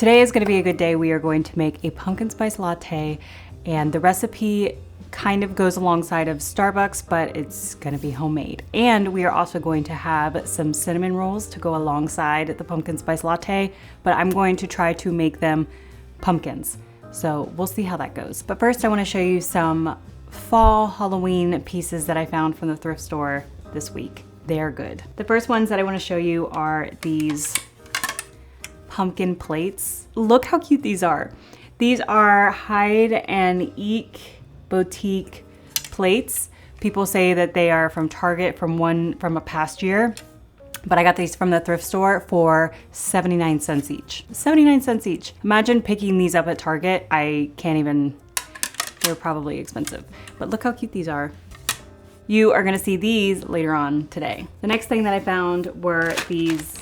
Today is going to be a good day. We are going to make a pumpkin spice latte, and the recipe kind of goes alongside of Starbucks, but it's going to be homemade. And we are also going to have some cinnamon rolls to go alongside the pumpkin spice latte, but I'm going to try to make them pumpkins. So we'll see how that goes. But first I want to show you some fall Halloween pieces that I found from the thrift store this week. They are good. The first ones that I want to show you are these pumpkin plates. Look how cute these are. These are hide and eek boutique plates. People say that they are from Target from a past year, but I got these from the thrift store for 79 cents each. 79 cents each. Imagine picking these up at Target. I can't even, they're probably expensive, but look how cute these are. You are gonna see these later on today. The next thing that I found were these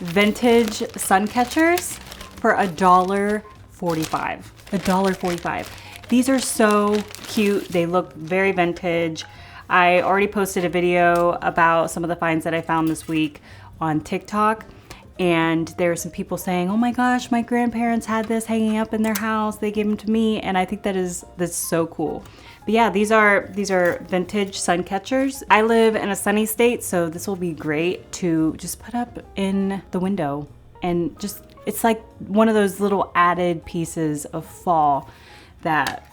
vintage sun catchers for $1.45. $1.45. These are so cute. They look very vintage. I already posted a video about some of the finds that I found this week on TikTok, and there were some people saying, oh my gosh, my grandparents had this hanging up in their house. They gave them to me, and I think that's so cool. But yeah, these are vintage sun catchers. I live in a sunny state, so this will be great to just put up in the window, and just, it's like one of those little added pieces of fall that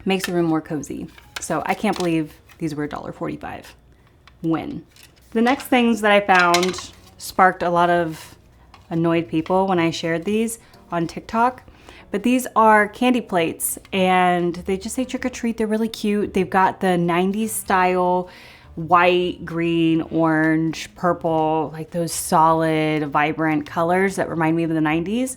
makes the room more cozy. So I can't believe these were $1.45. Win. The next things that I found sparked a lot of annoyed people when I shared these on TikTok. But these are candy plates, and they just say trick or treat. They're really cute. They've got the 90s style white, green, orange, purple, like those solid, vibrant colors that remind me of the 90s.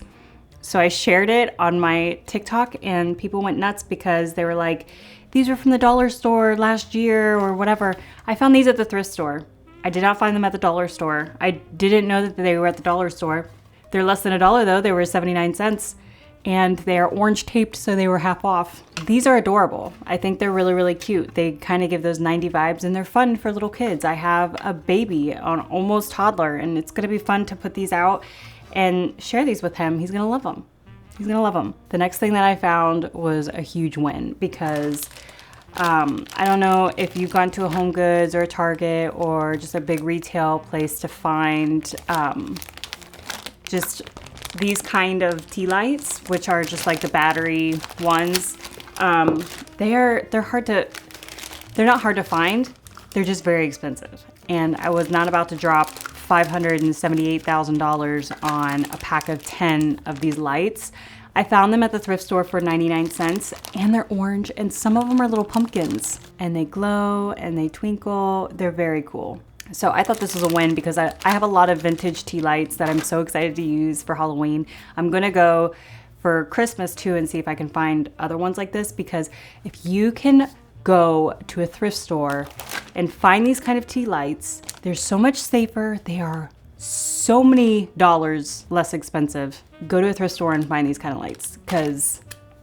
So I shared it on my TikTok, and people went nuts because they were like, these were from the dollar store last year or whatever. I found these at the thrift store. I did not find them at the dollar store. I didn't know that they were at the dollar store. They're less than $1 though. They were 79 cents. And they are orange taped, so they were half off. These are adorable. I think they're really, really cute. They kind of give those 90s vibes, and they're fun for little kids. I have a baby, an almost toddler, and it's gonna be fun to put these out and share these with him. He's gonna love them. He's gonna love them. The next thing that I found was a huge win because I don't know if you've gone to a Home Goods or a Target or just a big retail place to find just these kind of tea lights, which are just like the battery ones. They're not hard to find. They're just very expensive. And I was not about to drop $578,000 on a pack of 10 of these lights. I found them at the thrift store for 99 cents, and they're orange, and some of them are little pumpkins, and they glow and they twinkle. They're very cool. So I thought this was a win because I have a lot of vintage tea lights that I'm so excited to use for Halloween. I'm gonna go for Christmas too and see if I can find other ones like this, because if you can go to a thrift store and find these kind of tea lights, they're so much safer. They are so many dollars less expensive. Go to a thrift store and find these kind of lights, because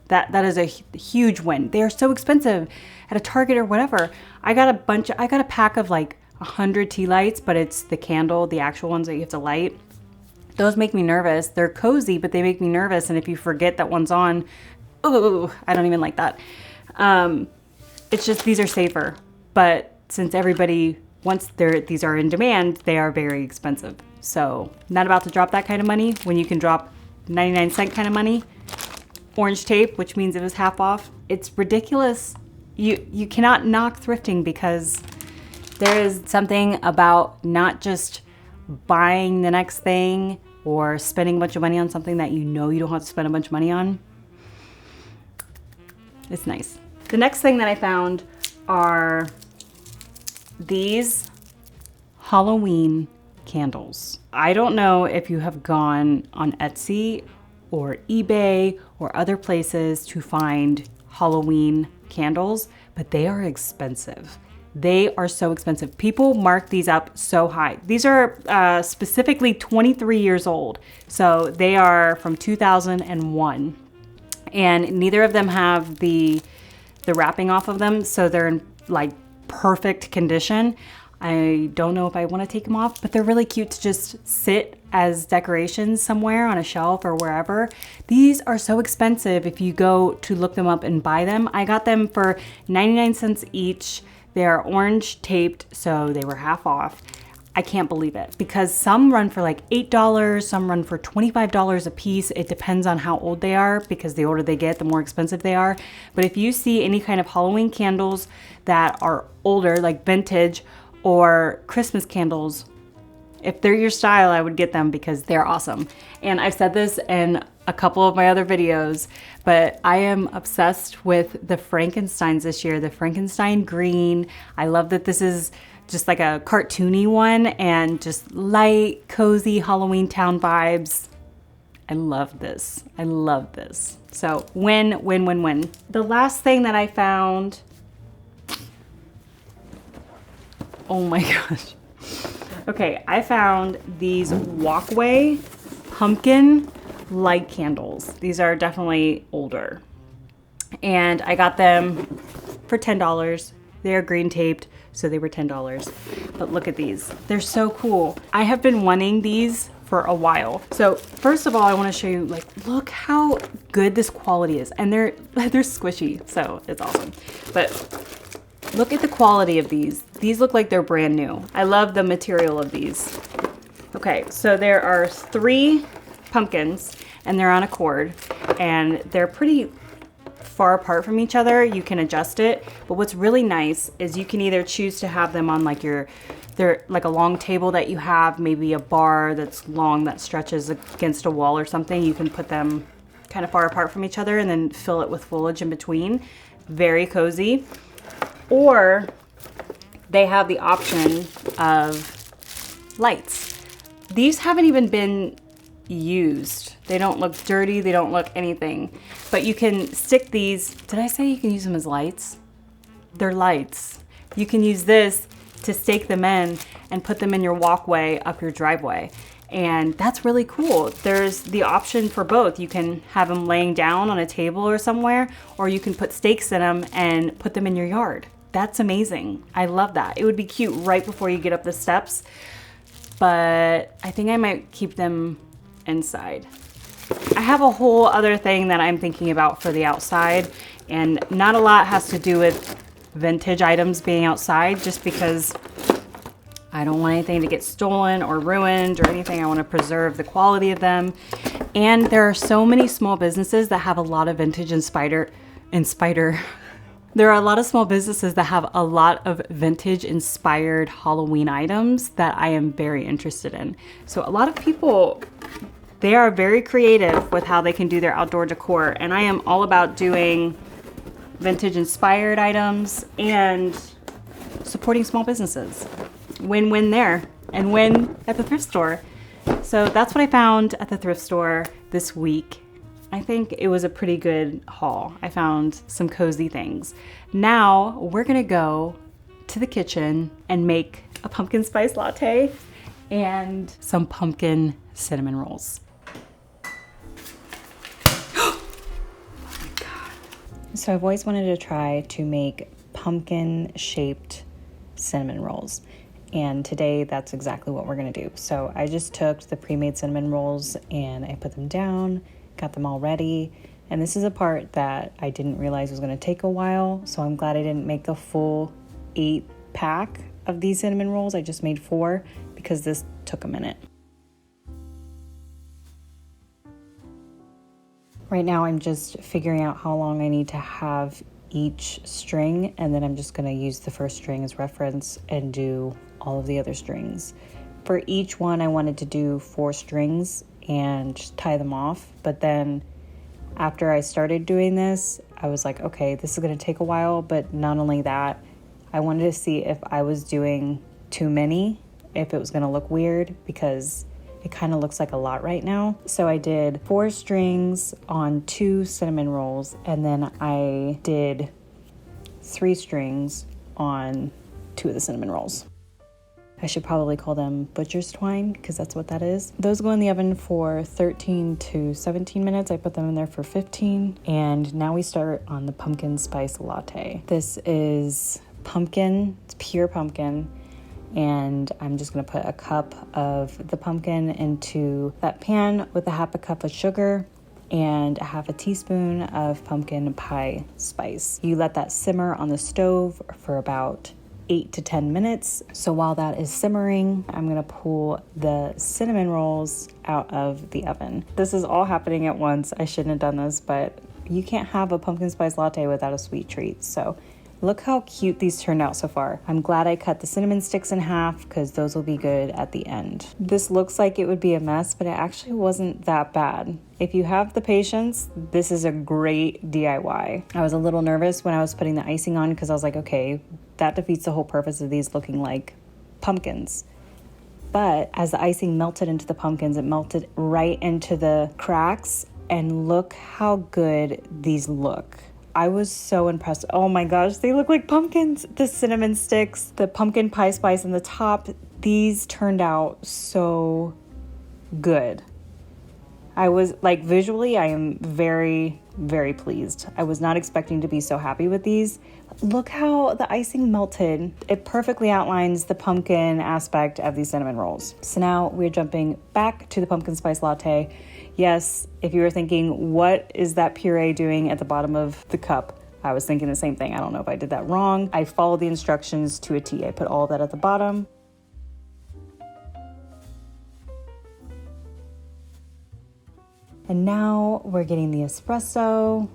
that is a huge win. They are so expensive at a Target or whatever. I got a pack of like 100 tea lights, but it's the candle, the actual ones that you have to light. Those make me nervous. They're cozy, but they make me nervous. And if you forget that one's on, ooh, I don't even like that. It's just, these are safer. But since everybody, these are in demand, they are very expensive. So not about to drop that kind of money when you can drop 99-cent kind of money. Orange tape, which means it was half off. It's ridiculous. You cannot knock thrifting, because there is something about not just buying the next thing or spending a bunch of money on something that you know you don't have to spend a bunch of money on. It's nice. The next thing that I found are these Halloween candles. I don't know if you have gone on Etsy or eBay or other places to find Halloween candles, but they are expensive. They are so expensive. People mark these up so high. These are specifically 23 years old. So they are from 2001. And neither of them have the wrapping off of them. So they're in like perfect condition. I don't know if I want to take them off, but they're really cute to just sit as decorations somewhere on a shelf or wherever. These are so expensive if you go to look them up and buy them. I got them for 99 cents each. They are orange taped, so they were half off. I can't believe it because some run for like $8, some run for $25 a piece. It depends on how old they are because the older they get, the more expensive they are. But if you see any kind of Halloween candles that are older, like vintage or Christmas candles, if they're your style, I would get them because they're awesome. And I've said this in a couple of my other videos, but I am obsessed with the Frankensteins this year, the Frankenstein green. I love that this is just like a cartoony one and just light, cozy Halloween town vibes. I love this. I love this. So win, win, win, win. The last thing that I found, oh my gosh. Okay, I found these walkway pumpkin light candles. These are definitely older. And I got them for $10. They're green taped, so they were $10. But look at these. They're so cool. I have been wanting these for a while. So first of all, I want to show you, like, look how good this quality is. And they're squishy, so it's awesome. But look at the quality of these. These look like they're brand new. I love the material of these. Okay, so there are 3 pumpkins and they're on a cord and they're pretty far apart from each other. You can adjust it, but what's really nice is you can either choose to have them on like they're like a long table that you have, maybe a bar that's long that stretches against a wall or something. You can put them kind of far apart from each other and then fill it with foliage in between. Very cozy. Or they have the option of lights. These haven't even been used. They don't look dirty, they don't look anything. But you can stick these, did I say you can use them as lights? They're lights. You can use this to stake them in and put them in your walkway up your driveway. And that's really cool. There's the option for both. You can have them laying down on a table or somewhere, or you can put stakes in them and put them in your yard. That's amazing. I love that. It would be cute right before you get up the steps, but I think I might keep them inside. I have a whole other thing that I'm thinking about for the outside, and not a lot has to do with vintage items being outside, just because I don't want anything to get stolen or ruined or anything. I want to preserve the quality of them. And there are so many small businesses that have a lot of vintage There are a lot of small businesses that have a lot of vintage inspired Halloween items that I am very interested in. So a lot of people, they are very creative with how they can do their outdoor decor. And I am all about doing vintage inspired items and supporting small businesses. Win-win there and win at the thrift store. So that's what I found at the thrift store this week. I think it was a pretty good haul. I found some cozy things. Now we're gonna go to the kitchen and make a pumpkin spice latte and some pumpkin cinnamon rolls. Oh my God. So I've always wanted to try to make pumpkin shaped cinnamon rolls. And today that's exactly what we're gonna do. So I just took the pre-made cinnamon rolls and I put them down, got them all ready. And this is a part that I didn't realize was gonna take a while. So I'm glad I didn't make a full 8-pack of these cinnamon rolls. I just made 4 because this took a minute. Right now I'm just figuring out how long I need to have each string, and then I'm just gonna use the first string as reference and do all of the other strings. For each one I wanted to do 4 strings and just tie them off, but then after I started doing this, I was like, okay, this is gonna take a while, but not only that, I wanted to see if I was doing too many, if it was gonna look weird, because it kind of looks like a lot right now. So I did 4 strings on 2 cinnamon rolls, and then I did 3 strings on 2 of the cinnamon rolls. I should probably call them butcher's twine because that's what that is. Those go in the oven for 13 to 17 minutes. I put them in there for 15. And now we start on the pumpkin spice latte. This is pumpkin, it's pure pumpkin. and I'm just gonna put a cup of the pumpkin into that pan with a half a cup of sugar and a half a teaspoon of pumpkin pie spice. You let that simmer on the stove for about 8 to 10 minutes. So while that is simmering, I'm gonna pull the cinnamon rolls out of the oven. This is all happening at once. I shouldn't have done this, but you can't have a pumpkin spice latte without a sweet treat. So look how cute these turned out so far. I'm glad I cut the cinnamon sticks in half because those will be good at the end. This looks like it would be a mess, but it actually wasn't that bad. If you have the patience, this is a great DIY. I was a little nervous when I was putting the icing on because I was like, okay, that defeats the whole purpose of these looking like pumpkins. But as the icing melted into the pumpkins, it melted right into the cracks, and look how good these look. I was so impressed. Oh my gosh, they look like pumpkins. The cinnamon sticks, the pumpkin pie spice on the top, these turned out so good. I was like, visually, I am very, very pleased. I was not expecting to be so happy with these. Look how the icing melted. It perfectly outlines the pumpkin aspect of these cinnamon rolls. So now we're jumping back to the pumpkin spice latte. Yes, if you were thinking, what is that puree doing at the bottom of the cup? I was thinking the same thing. I don't know if I did that wrong. I followed the instructions to a T. I put all of that at the bottom. And now we're getting the espresso.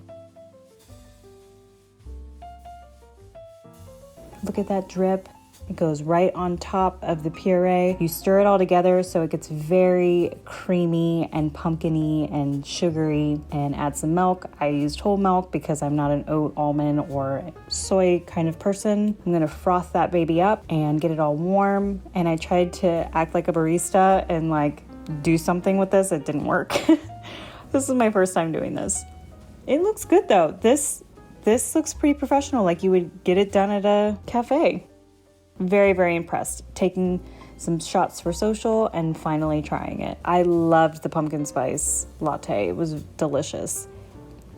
Look at that drip. It goes right on top of the puree. You stir it all together so it gets very creamy and pumpkin-y and sugary, and add some milk. I used whole milk because I'm not an oat, almond, or soy kind of person. I'm gonna froth that baby up and get it all warm. And I tried to act like a barista and like do something with this. It didn't work. This is my first time doing this. It looks good though. This looks pretty professional, like you would get it done at a cafe. Very, very impressed. Taking some shots for social and finally trying it. I loved the pumpkin spice latte. It was delicious.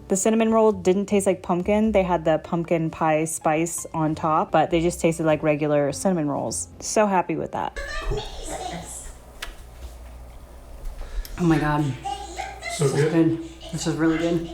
The cinnamon roll didn't taste like pumpkin. They had the pumpkin pie spice on top, but they just tasted like regular cinnamon rolls. So happy with that. Cool. Oh my God. So good. This is really good.